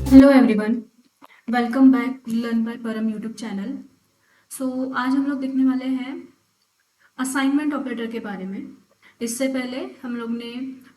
Hello everyone, welcome back learn by परम YouTube channel. आज हम लोग देखने वाले हैं असाइनमेंट ऑपरेटर के बारे में। इससे पहले हम लोग ने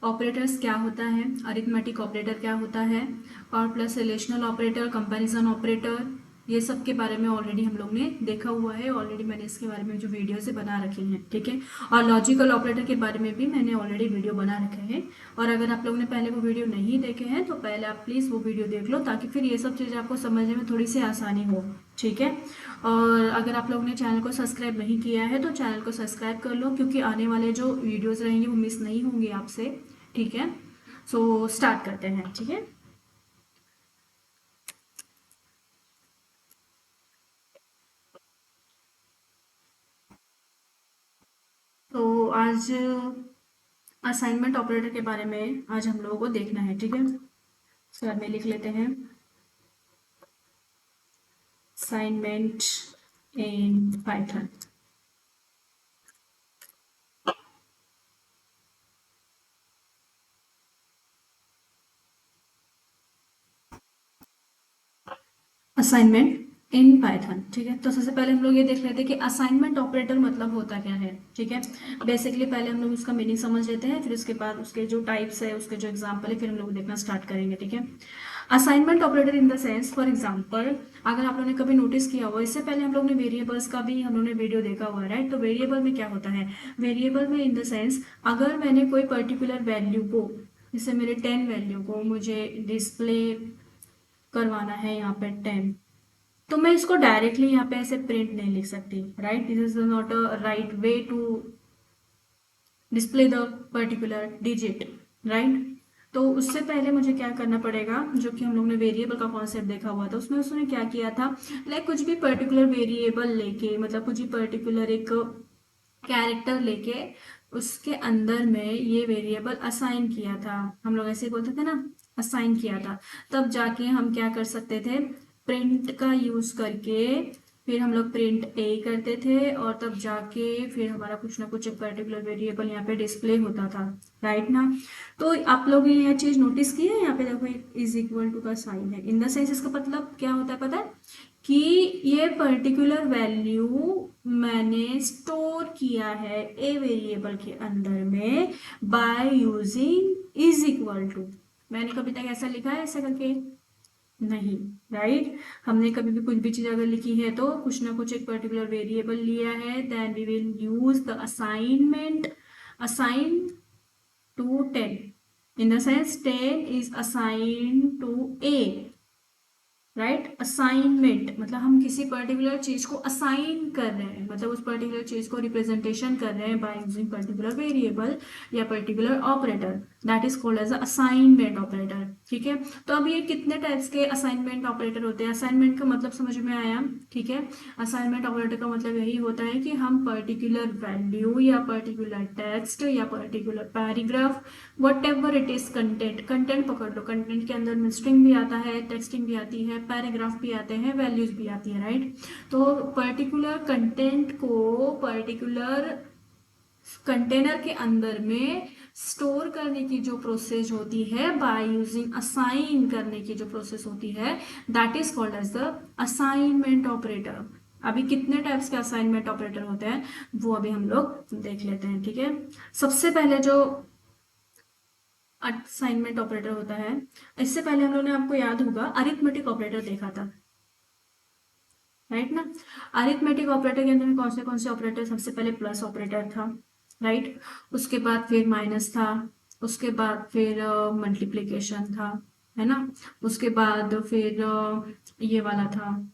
ऑपरेटर्स क्या होता है, अरिथमेटिक ऑपरेटर क्या होता है और plus relational operator, comparison operator, ये सब के बारे में ऑलरेडी हम लोग ने देखा हुआ है। ऑलरेडी मैंने इसके बारे में जो वीडियोस है बना रखी हैं, ठीक है। और लॉजिकल ऑपरेटर के बारे में भी मैंने ऑलरेडी वीडियो बना रखे हैं। और अगर आप लोगों ने पहले वो वीडियो नहीं देखे हैं तो पहले आप प्लीज़ वो वीडियो देख लो, ताकि फिर ये सब चीज़ें आपको समझने में थोड़ी सी आसानी हो, ठीक है। और अगर आप लोगों ने चैनल को सब्सक्राइब नहीं किया है तो चैनल को सब्सक्राइब कर लो, क्योंकि आने वाले जो वीडियोस रहेंगे वो मिस नहीं होंगे आपसे, ठीक है। स्टार्ट करते हैं, ठीक है। आज असाइनमेंट ऑपरेटर के बारे में आज हम लोगों को देखना है, ठीक है। सर में लिख लेते हैं assignment in Python. Assignment in Python, ठीक है। तो सबसे पहले हम लोग ये देख लेते हैं कि असाइनमेंट ऑपरेटर मतलब होता क्या है, ठीक है। बेसिकली पहले हम लोग उसका मीनिंग समझ लेते हैं, फिर उसके बाद उसके जो टाइप्स है, उसके जो एग्जाम्पल है, फिर हम लोग देखना स्टार्ट करेंगे, ठीक है। Assignment operator in the sense, for example, अगर आप लोगों ने कभी नोटिस किया हुआ, इससे पहले हम लोग ने वेरिएबल्स का भी हम लोग ने वीडियो देखा हुआ है, राइट। तो वेरिएबल में क्या होता है, वेरिएबल में इन द सेंस, अगर मैंने कोई पर्टिकुलर वैल्यू को, जैसे मेरे 10 वैल्यू को मुझे डिस्प्ले करवाना है यहाँ पे 10, तो मैं इसको डायरेक्टली यहाँ पे ऐसे प्रिंट नहीं लिख सकती, right. This is not a right way to display the particular digit, right. तो उससे पहले मुझे क्या करना पड़ेगा, जो कि हम लोग ने वेरिएबल का कॉन्सेप्ट देखा हुआ था, उसमें उसने क्या किया था, लाइक कुछ भी पर्टिकुलर वेरिएबल लेके, मतलब कुछ भी पर्टिकुलर एक कैरेक्टर लेके उसके अंदर में ये वेरिएबल असाइन किया था। हम लोग ऐसे ही बोलते थे ना, असाइन किया था। तब जाके हम क्या कर सकते थे, प्रिंट का यूज करके, फिर हम लोग प्रिंट ए करते थे, और तब जाके फिर हमारा कुछ ना कुछ एक पर्टिकुलर वेरिएबल यहाँ पे डिस्प्ले होता था, राइट ना। तो आप लोग ने यह चीज नोटिस की है, यहाँ पे देखो इज इक्वल टू का साइन है। इन द सेंस इसका मतलब क्या होता है पता है, कि ये पर्टिकुलर वैल्यू मैंने स्टोर किया है ए वेरिएबल के अंदर में by using is equal to. मैंने कभी तक ऐसा लिखा है ऐसा करके, नहीं, राइट। हमने कभी भी कुछ भी चीज अगर लिखी है तो कुछ ना कुछ एक पर्टिकुलर वेरिएबल लिया है, then we will use the assignment, assign to 10, in the sense 10 is assign to a, right. Assignment मतलब हम किसी पर्टिकुलर चीज को असाइन कर रहे हैं, मतलब उस पर्टिकुलर चीज को रिप्रेजेंटेशन कर रहे हैं बाय यूजिंग पर्टिकुलर वेरिएबल या particular operator, that is called as assignment operator, ठीक है। तो अब ये कितने टाइप्स के असाइनमेंट ऑपरेटर होते हैं, असाइनमेंट का मतलब समझ में आया, ठीक है। असाइनमेंट ऑपरेटर का मतलब यही होता है कि हम पर्टिकुलर वैल्यू या पर्टिकुलर टेक्स्ट या particular paragraph, what ever it is, content, content पकड़ लो, कंटेंट के अंदर में स्ट्रिंग भी आता है, टेक्स्टिंग भी आती है, पैराग्राफ भी आते हैं, वैल्यूज भी आती है, राइट। तो पर्टिकुलर कंटेंट को पर्टिकुलर कंटेनर के अंदर में स्टोर करने की जो प्रोसेस होती है बाय यूजिंग असाइन करने की जो प्रोसेस होती है, that is called as the assignment operator. अभी कितने टाइप्स के असाइनमेंट ऑपरेटर होते हैं वो अभी हम लोग देख लेते हैं, ठीक है। सबसे पहले जो असाइनमेंट ऑपरेटर होता है, इससे पहले हम लोगों ने, आपको याद होगा, अरिथमेटिक ऑपरेटर देखा था, राइट ना। अरिथमेटिक ऑपरेटर के अंदर में कौन से ऑपरेटर, सबसे पहले प्लस ऑपरेटर था, राइट। उसके बाद फिर माइनस था, उसके बाद फिर मल्टीप्लिकेशन था, है ना। उसके बाद फिर ये वाला था,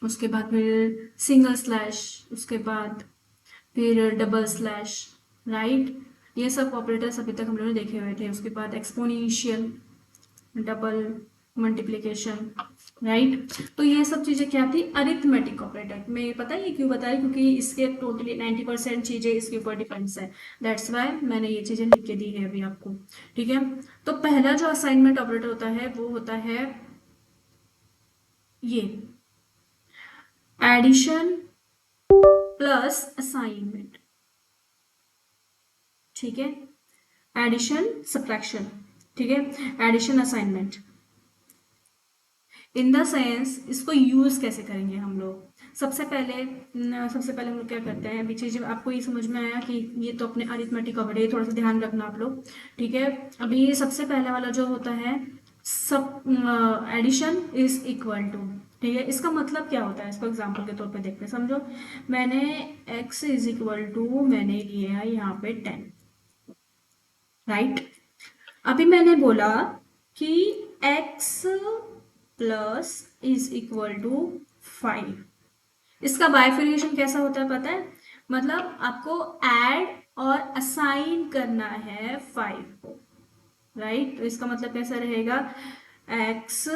उसके बाद फिर सिंगल स्लैश, उसके बाद फिर डबल स्लैश, राइट। ये सब ऑपरेटर्स अभी तक हम लोगों ने देखे हुए थे। उसके बाद एक्सपोनेंशियल, डबल, मल्टीप्लिकेशन, राइट। तो ये सब चीजें क्या थी, अरिथमेटिक ऑपरेटर में। पता है ये क्यों बताया, क्योंकि इसके टोटली 90% चीजें इसके ऊपर डिपेंड्स है, दैट्स वाई मैंने ये चीजें लिख के दी है अभी आपको, ठीक है। तो पहला जो असाइनमेंट ऑपरेटर होता है वो होता है ये, एडिशन प्लस असाइनमेंट, ठीक है। एडिशन सब्ट्रैक्शन, ठीक है, addition assignment. In the sense इसको यूज कैसे करेंगे हम लोग। सबसे पहले हम लोग क्या करते हैं, अभी चीज आपको ये समझ में आया कि ये तो अपने अरिथमेटिक का वर्ड है, थोड़ा सा ध्यान रखना आप लोग। ठीक है, अभी ये सबसे पहले वाला जो होता है, सब एडिशन इज इक्वल टू। ठीक है, इसका मतलब क्या होता है, इसको एग्जाम्पल के तौर पे देखते हैं, समझो। मैंने x इज इक्वल टू मैंने लिया यहाँ पे 10, राइट। अभी मैंने बोला कि x plus is equal to 5। इसका बाइफिकेशन कैसा होता है पता है, मतलब आपको ऐड और असाइन करना है 5 को, राइट। तो इसका मतलब कैसा रहेगा, x,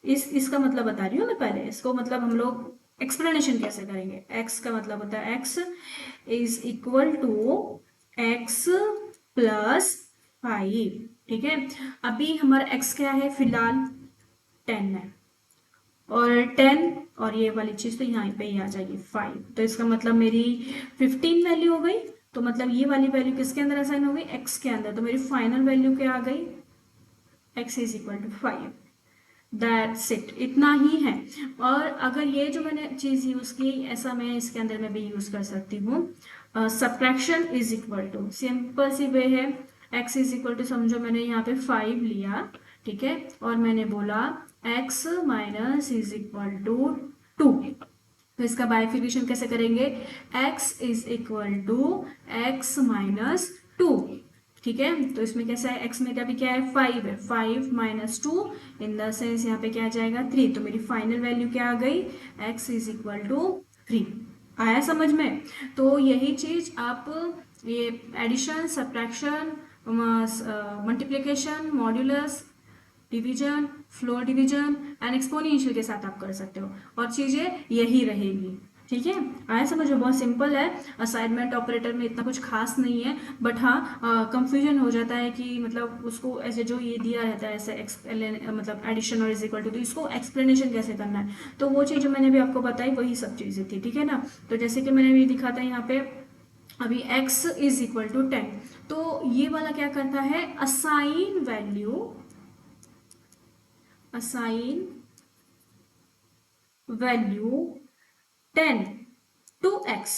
इसका मतलब बता रही हूँ मैं पहले, इसको मतलब हम लोग एक्सप्लेनेशन कैसे करेंगे। x का मतलब होता है x is equal to x plus 5। ठीक है, अभी हमारा x क्या है फिलहाल, 10 है, और 10 और ये वाली चीज तो यहाँ पे ही आ जाएगी 5। तो इसका मतलब मेरी 15 वैल्यू हो गई। तो मतलब ये वाली वैल्यू किसके अंदर असाइन हो गई, x के अंदर। तो मेरी फाइनल वैल्यू क्या आ गई, x is equal to 5। That's it, इतना ही है। और अगर ये जो मैंने चीज यूज की, ऐसा मैं इसके अंदर में भी यूज कर सकती हूँ। Subtraction is equal to, simple सी वे है, x इज इक्वल टू, समझो मैंने यहाँ पे 5 लिया, ठीक है, और मैंने बोला x minus is equal to 2। तो इसका बाइफिकेशन कैसे करेंगे, x is equal to x minus 2। ठीक है, तो इसमें कैसा है, x में अभी क्या है 5 है, 5 माइनस 2, इन द सेंस यहाँ पे क्या आ जाएगा 3। तो मेरी फाइनल वैल्यू क्या आ गई, x इज इक्वल टू 3। आया समझ में। तो यही चीज आप ये addition, subtraction, multiplication, modulus, division, floor division and exponential के साथ आप कर सकते हो, और चीजें यही रहेगी। ठीक है, आया समझ में, बहुत सिंपल है। असाइनमेंट ऑपरेटर में इतना कुछ खास नहीं है, बट हाँ कंफ्यूजन हो जाता है कि मतलब उसको ऐसे जो ये दिया रहता है ऐसे मतलब एडिशन और इज इक्वल टू, तो इसको एक्सप्लेनेशन कैसे करना है। तो वो चीज जो मैंने भी आपको बताई वही सब चीजें थी, ठीक है ना। तो जैसे कि मैंने भी दिखा था यहाँ पे, अभी x इज इक्वल टू 10, तो ये वाला क्या करता है, असाइन वैल्यू 10 टू x।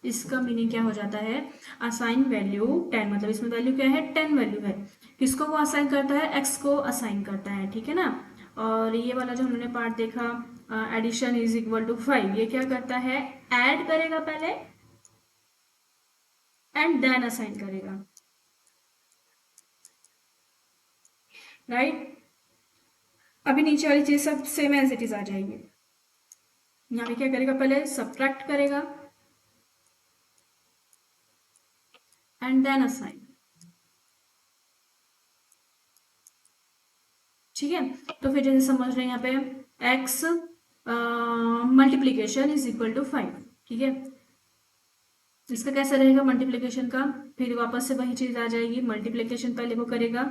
इसका मीनिंग क्या हो जाता है, असाइन वैल्यू 10, मतलब इसमें वैल्यू क्या है, 10 वैल्यू है। किसको वो असाइन करता है, x को असाइन करता है, ठीक है ना। और ये वाला जो हमने पार्ट देखा, एडिशन इज इक्वल टू 5, ये क्या करता है, ऐड करेगा पहले एंड देन असाइन करेगा, राइट। अभी नीचे वाली चीज सब सेम एज इट इज आ जाएगी। यहाँ पे क्या करेगा, पहले सब्ट्रैक्ट करेगा एंड देन असाइन। ठीक है, तो फिर जैसे समझ रहे हैं यहाँ पे x multiplication is equal to 5। ठीक है, इसका कैसा रहेगा मल्टीप्लीकेशन का, फिर वापस से वही चीज आ जाएगी, मल्टीप्लीकेशन पहले वो करेगा,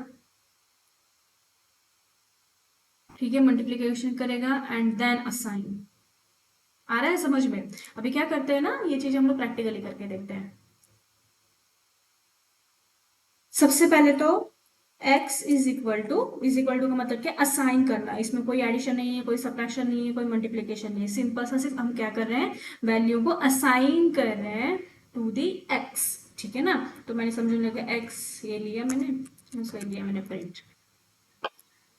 ठीक है, मल्टीप्लीकेशन करेगा एंड देन असाइन। आ रहा है समझ में। अभी क्या करते हैं ना, ये चीज हम लोग प्रैक्टिकली करके देखते हैं। सबसे पहले तो x इज इक्वल टू का मतलब क्या, असाइन करना। इसमें कोई एडिशन नहीं है, कोई सब्ट्रैक्शन नहीं है, कोई मल्टीप्लिकेशन नहीं है, सिंपल सा सिर्फ हम क्या कर रहे हैं, वैल्यू को असाइन कर रहे हैं टू दी x। ठीक है ना, तो मैंने समझने लगा x ये लिया मैंने, इसको लिया मैंने प्रिंट,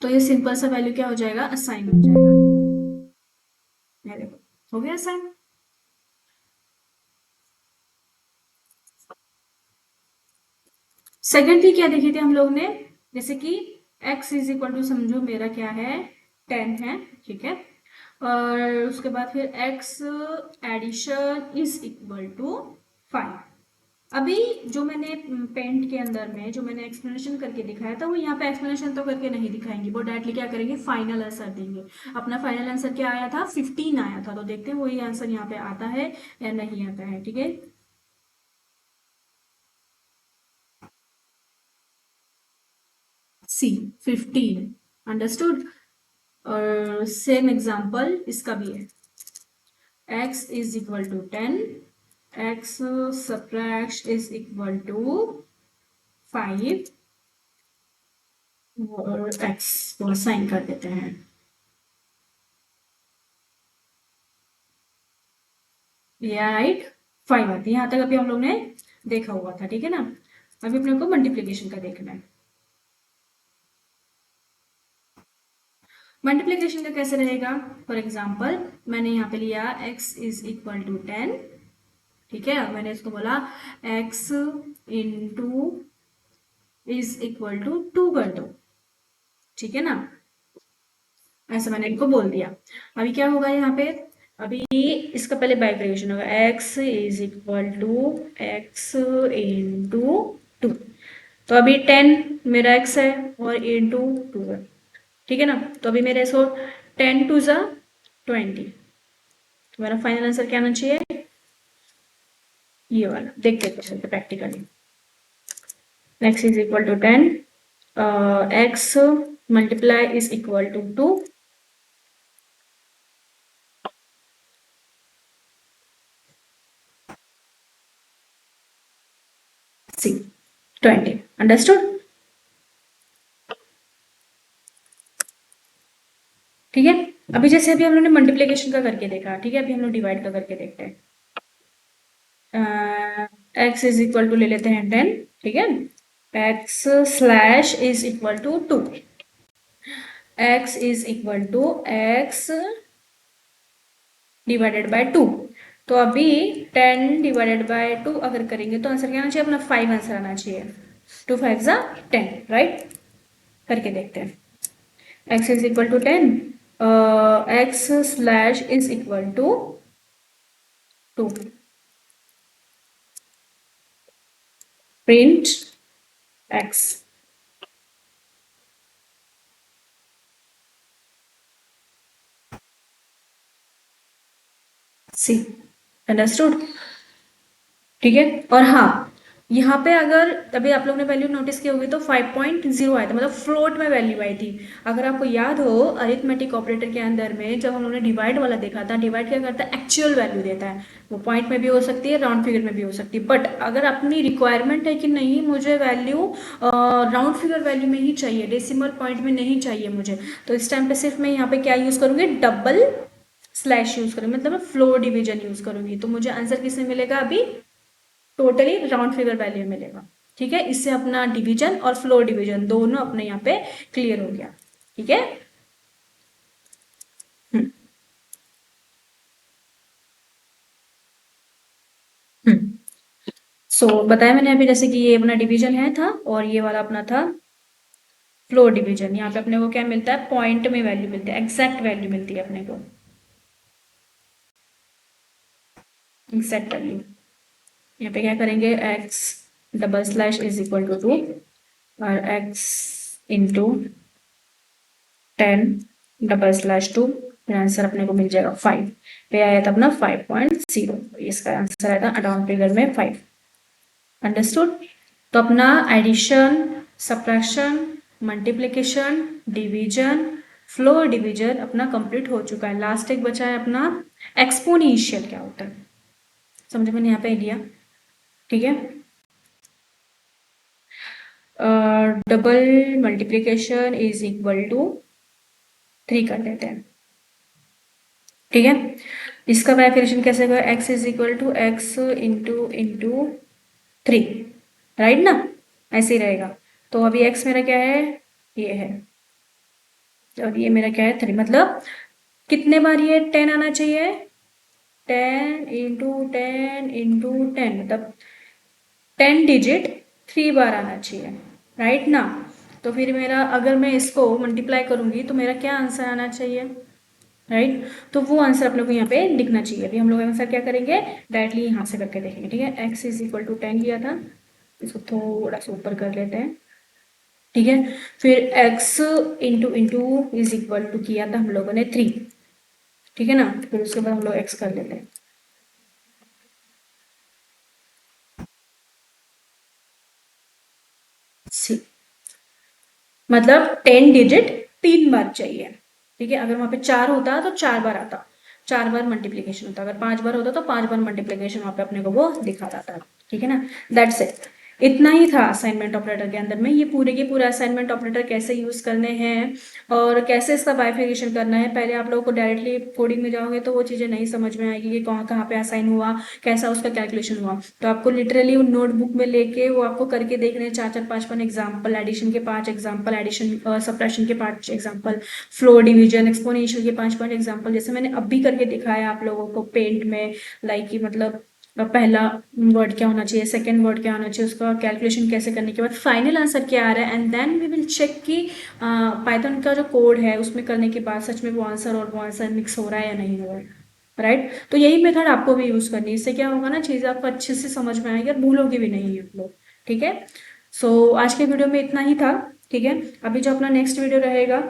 तो ये सिंपल सा वैल्यू क्या हो जाएगा, असाइन हो जाएगा। ये देखो, हो गया असाइन। सेकेंड थी क्या देखी थी हम लोग ने, जैसे कि x इज इक्वल टू, समझो मेरा क्या है 10 है, ठीक है, और उसके बाद फिर x addition is equal to 5। अभी जो मैंने पेंट के अंदर में जो मैंने एक्सप्लेनेशन करके दिखाया था, वो यहाँ पे एक्सप्लेनेशन तो करके नहीं दिखाएंगे, वो डायरेक्टली क्या करेंगे, फाइनल आंसर देंगे। अपना फाइनल आंसर क्या आया था, 15 आया था, तो देखते हैं वही आंसर यहाँ पे आता है या नहीं आता है। ठीक है, सी 15, अंडरस्टूड। और सेम एग्जाम्पल इसका भी है, x is equal to 10, x subtract is equal to 5, और x को साइन कर देते हैं। या राइट 5 आती है। यहाँ तक अभी हम लोग ने देखा हुआ था, ठीक है ना। अभी अपने को मल्टीप्लीकेशन का देखना है। मल्टीप्लीकेशन का कैसे रहेगा? फॉर एग्जाम्पल मैंने यहाँ पे लिया x इज इक्वल टू 10, ठीक है। मैंने इसको बोला x into is equal to 2 कर दो, ठीक है ना। ऐसा मैंने इनको बोल दिया। अभी क्या होगा यहाँ पे? अभी इसका पहले बाइफर्केशन होगा, x is equal to x into 2। तो अभी 10 मेरा x है और इंटू 2 है, ठीक है ना। तो अभी मेरे इसको 10 टू ज़ा 20। तो मेरा फाइनल आंसर क्या आना चाहिए? ये वाला। देखते हैं practically. x is equal to 10, x multiply is equal to 2, c 20। Understood? ठीक है। अभी जैसे अभी हम लोगों ने मल्टीप्लिकेशन का करके देखा, ठीक है। अभी हम लोग डिवाइड का करके देखते हैं। x इज इक्वल टू ले लेते हैं 10, ठीक है। x slash is equal to 2, x is equal to x divided by 2। तो अभी 10 डिवाइडेड बाय 2 अगर करेंगे तो आंसर क्या आना चाहिए? अपना 5 आंसर आना चाहिए। 2 5 ज़ा 10, राइट। करके देखते हैं। x is equal to 10, x slash is equal to 2, print x। See understood? ठीक है। और हाँ, यहाँ पे अगर अभी आप लोग ने वैल्यू नोटिस की होगी तो 5.0 आया था, मतलब फ्लोट में वैल्यू आई थी। अगर आपको याद हो अरिथमेटिक ऑपरेटर के अंदर में जब हम लोगों ने डिवाइड वाला देखा था, डिवाइड क्या करता है? एक्चुअल वैल्यू देता है। वो पॉइंट में भी हो सकती है, राउंड फिगर में भी हो सकती है। बट अगर अपनी रिक्वायरमेंट है कि नहीं मुझे वैल्यू राउंड फिगर वैल्यू में ही चाहिए, डेसिमल पॉइंट में नहीं चाहिए मुझे, तो इस टाइम पे सिर्फ मैं यहाँ पे क्या यूज करूंगी? डबल स्लैश यूज करूंगी, मतलब मैं फ्लोर डिवीजन यूज करूंगी। तो मुझे आंसर किसमें मिलेगा? अभी टोटली राउंड फिगर वैल्यू मिलेगा, ठीक है। इससे अपना डिवीजन और फ्लोर डिवीजन दोनों अपने यहाँ पे क्लियर हो गया, ठीक है। हम्म सो बताया मैंने अभी जैसे कि ये अपना डिवीजन है था और ये वाला अपना था फ्लोर डिवीजन। यहाँ पे अपने को क्या मिलता है? पॉइंट में वैल्यू मिलती है, एग्जैक्ट वैल्यू मिलती है अपने को, एग्जैक्ट वैल्यू। यहाँ पे क्या करेंगे? x double slash is equal to 2 और x इंटू 10 डबल स्लैश 2, फिर आंसर अपने को मिल जाएगा 5। पे आया था अपना 5.0, इसका आंसर आया था राउंड फिगर में 5। अंडरस्टूड? तो अपना addition, subtraction, multiplication, division, floor division अपना कंप्लीट हो चुका है। लास्ट एक बचा है अपना एक्सपोनेंशियल। क्या होता है समझ मैंने यहाँ पे लिया, ठीक है। Double multiplication is equal to 3 कर देते हैं, ठीक है। इसका बाइफिकेशन कैसे होगा? x is equal to x into into 3, right ना। ऐसे ही रहेगा। तो अभी x मेरा क्या है? ये है। और ये मेरा क्या है? 3। मतलब कितने बार ये 10 आना चाहिए? 10 इंटू 10 मतलब 10 डिजिट 3 बार आना चाहिए, राइट ना। तो फिर मेरा अगर मैं इसको मल्टीप्लाई करूंगी तो मेरा क्या आंसर आना चाहिए? राइट। तो वो आंसर आप लोग को यहाँ पे लिखना चाहिए। अभी हम लोग आंसर क्या करेंगे? डायरेक्टली यहाँ से करके देखेंगे, ठीक है। x इज इक्वल टू 10 लिया था, इसको थोड़ा सा ऊपर कर लेते हैं, ठीक है। फिर x into into is equal to किया था हम लोगों ने 3, ठीक है ना। फिर उसके बाद हम लोग x कर लेते हैं। सी मतलब 10 डिजिट 3 बार चाहिए, ठीक है। अगर वहां पे 4 होता तो 4 बार आता, 4 बार मल्टीप्लीकेशन होता। अगर 5 बार होता तो 5 बार मल्टीप्लीकेशन वहां पे अपने को वो दिखा जाता, ठीक है ना। That's it. इतना ही था असाइनमेंट ऑपरेटर के अंदर में। ये पूरे के पूरे असाइनमेंट ऑपरेटर कैसे यूज़ करने हैं और कैसे इसका बाइफिकेशन करना है, पहले आप लोगों को डायरेक्टली कोडिंग में जाओगे तो वो चीज़ें नहीं समझ में आएगी कि कहाँ कहाँ पे असाइन हुआ, कैसा उसका कैलकुलेशन हुआ। तो आपको लिटरली उन नोटबुक में लेके वो आपको करके देखने हैं, 4 4 5 5 एग्जाम्पल, एडिशन के 5 एग्जाम्पल, एडिशन सब्ट्रैक्शन के 5 एग्जाम्पल, फ्लोर डिवीजन, एक्सपोनेंशियल के 5 5 एग्जाम्पल, जैसे मैंने अभी करके दिखाया आप लोगों को पेंट में। लाइक कि मतलब पहला वर्ड क्या होना चाहिए, सेकंड वर्ड क्या होना चाहिए, उसका कैलकुलेशन कैसे करने के बाद फाइनल आंसर क्या आ रहा है, and then we will check कि पाइथन का जो कोड है उसमें करने के बाद सच में वो आंसर और वो आंसर मिक्स हो रहा है या नहीं हो रहा है। राइट, तो यही मेथड आपको भी यूज करनी है। इससे क्या होगा ना, चीज़ें आपको अच्छे से समझ में आएगी और भूलोगे भी नहीं आप लोग। ठीक है, सो आज के वीडियो में इतना ही था। ठीक है, अभी जो अपना नेक्स्ट वीडियो रहेगा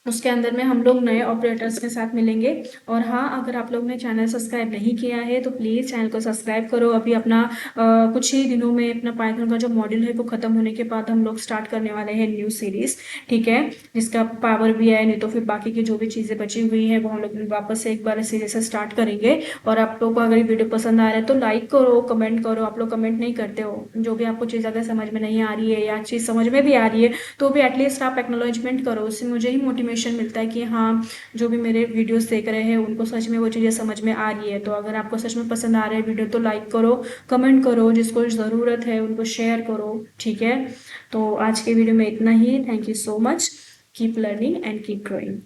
उसके अंदर में हम लोग नए ऑपरेटर्स के साथ मिलेंगे। और हाँ, अगर आप लोग ने चैनल सब्सक्राइब नहीं किया है तो प्लीज़ चैनल को सब्सक्राइब करो। अभी अपना कुछ ही दिनों में अपना पाइथन का जो मॉड्यूल है वो ख़त्म होने के बाद हम लोग स्टार्ट करने वाले हैं न्यू सीरीज़। ठीक है, जिसका पावर भी है, नहीं तो फिर बाकी की जो भी चीज़ें बची हुई हैं वो हम लोग वापस से एक बार सीरीज से स्टार्ट करेंगे। और आप लोग को अगर ये वीडियो पसंद आ रहा है तो लाइक करो, कमेंट करो। आप लोग कमेंट नहीं करते हो, जो भी आपको चीज़ अगर समझ में नहीं आ रही है या चीज़ समझ में भी आ रही है तो भी एटलीस्ट आप एक्नॉलेजमेंट करो। उससे मुझे ही मोटिवेशन मिलता है कि हाँ, जो भी मेरे वीडियोस देख रहे हैं उनको सच में वो चीज़ें समझ में आ रही है। तो अगर आपको सच में पसंद आ रहा है वीडियो तो लाइक करो, कमेंट करो, जिसको ज़रूरत है उनको शेयर करो। ठीक है, तो आज के वीडियो में इतना ही। Thank you so much. Keep learning and keep growing.